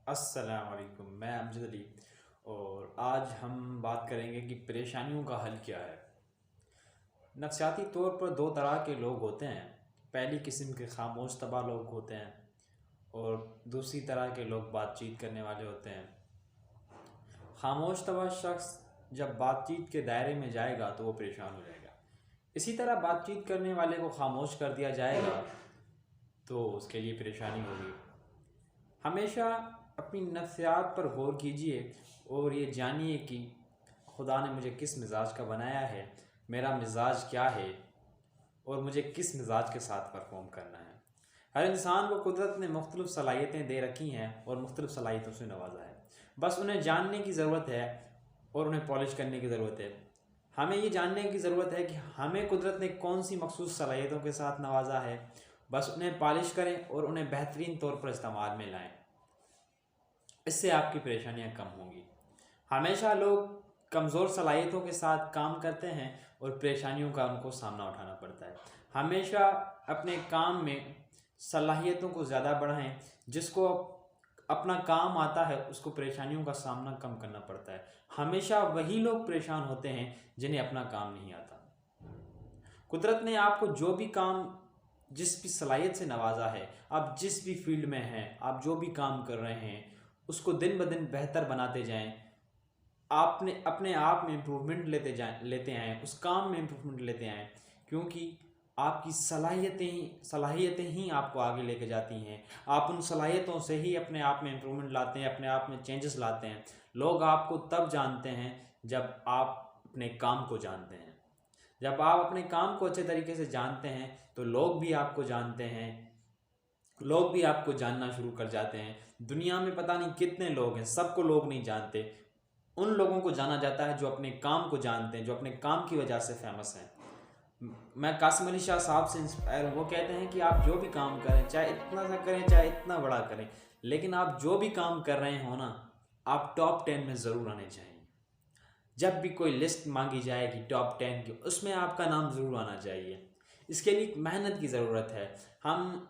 अस्सलाम वालेकुम। मैं अमजद अली और आज हम बात करेंगे कि परेशानियों का हल क्या है। नफसियाती तौर पर दो तरह के लोग होते हैं। पहली किस्म के खामोश तबा लोग होते हैं और दूसरी तरह के लोग बातचीत करने वाले होते हैं। खामोश तबा शख्स जब बातचीत के दायरे में जाएगा तो वो परेशान हो जाएगा। इसी तरह बातचीत करने वाले को खामोश कर दिया जाएगा तो उसके लिए परेशानी होगी। हमेशा अपनी नफ्सियात पर गौर कीजिए और ये जानिए कि खुदा ने मुझे किस मिजाज का बनाया है, मेरा मिजाज क्या है और मुझे किस मिजाज के साथ परफॉर्म करना है। हर इंसान को कुदरत ने मुख्तलिफ़ सलाहियतें दे रखी हैं और मुख्तलिफ़ सलाहियतों से नवाजा है। बस उन्हें जानने की ज़रूरत है और उन्हें पॉलिश करने की ज़रूरत है। हमें ये जानने की ज़रूरत है कि हमें कुदरत ने कौन सी मखसूस सलाहियतों के साथ नवाजा है। बस उन्हें पॉलिश करें और उन्हें बेहतरीन तौर पर इस्तेमाल में लाएँ। इससे आपकी परेशानियां कम होंगी। हमेशा लोग कमज़ोर सलाहियतों के साथ काम करते हैं और परेशानियों का उनको सामना उठाना पड़ता है। हमेशा अपने काम में सलाहियतों को ज़्यादा बढ़ाएं। जिसको अपना काम आता है उसको परेशानियों का सामना कम करना पड़ता है। हमेशा वही लोग परेशान होते हैं जिन्हें अपना काम नहीं आता। कुदरत ने आपको जो भी काम, जिस भी सलाहियत से नवाजा है, आप जिस भी फील्ड में हैं, आप जो भी काम कर रहे हैं, उसको दिन ब दिन बेहतर बनाते जाएं। आपने अपने आप में इम्प्रूवमेंट लेते आएँ, उस काम में इम्प्रूवमेंट लेते आएँ, क्योंकि आपकी सलाहियतें ही आपको आगे लेके जाती हैं। आप उन सलाहियतों से ही अपने आप में इम्प्रूवमेंट लाते हैं, अपने आप में चेंजेस लाते हैं। लोग आपको तब जानते हैं जब आप अपने काम को जानते हैं। जब आप अपने काम को अच्छे तरीके से जानते हैं तो लोग भी आपको जानते हैं, लोग भी आपको जानना शुरू कर जाते हैं। दुनिया में पता नहीं कितने लोग हैं, सबको लोग नहीं जानते। उन लोगों को जाना जाता है जो अपने काम को जानते हैं, जो अपने काम की वजह से फेमस हैं। मैं कासिम अली शाह साहब से इंस्पायर हूँ। वो कहते हैं कि आप जो भी काम करें, चाहे इतना सा करें चाहे इतना बड़ा करें, लेकिन आप जो भी काम कर रहे हो ना, आप टॉप 10 में ज़रूर आने चाहिए। जब भी कोई लिस्ट मांगी जाएगी टॉप 10 की, उसमें आपका नाम ज़रूर आना चाहिए। इसके लिए मेहनत की ज़रूरत है। हम